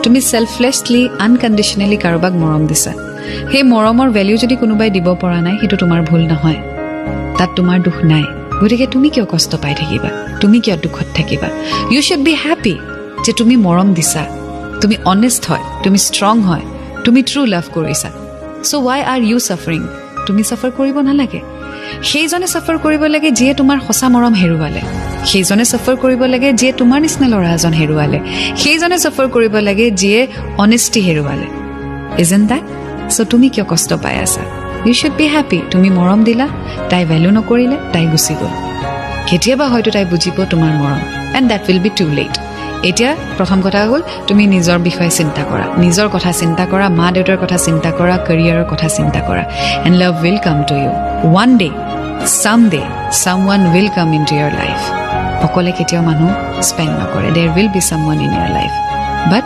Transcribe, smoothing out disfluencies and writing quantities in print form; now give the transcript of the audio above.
তুমি selflessly unconditionally কাৰোবাক মৰম দিছা সেই মৰমৰ ভ্যালু যদি কোনোবাই দিব পৰা নাই সেইটো তোমাৰ ভুল নহয় তাত তোমাৰ দুখ নাই গতিকে তুমি কিয় কষ্ট পাই থাকিবা তুমি কিয় দুখত থাকিবা ইউ শুড বি হ্যাপি যে তুমি মৰম দিছা তুমি অনেষ্ট হয় তুমি ষ্ট্ৰং হয় তুমি ট্ৰু লাভ কৰিছা so why are you suffering তুমি সাফাৰ কৰিব নালাগে সেইজনে সাফাৰ কৰিব লাগে যিয়ে তোমাৰ সঁচা মৰম হেৰুৱালে সেইজনে সাফাৰ কৰিব লাগে যিয়ে তোমাৰ নিচিনা ল'ৰা এজন হেৰুৱালে সেইজনে সাফাৰ কৰিব লাগে যিয়ে অনেষ্টি হেৰুৱালে isn't that সো তুমি কিয় কষ্ট পাই আছা you should be happy তুমি মৰম দিলা তাই ভ্যালু নকৰিলে তাই গুচি গ'ল কেতিয়াবা হয়তো তাই বুজিব তোমাৰ মৰম and that will be too late এতিয়া প্ৰথম কথা হ'ল তুমি নিজৰ বিষয়ে চিন্তা কৰা নিজৰ কথা চিন্তা কৰা মা দেউতাৰ কথা চিন্তা কৰা কেৰিয়াৰৰ কথা চিন্তা কৰা and love will come to you one day someday someone will come into your life অকলে কেতিয়াও মানুহ স্পেন্ড নকৰে there will be someone in your life but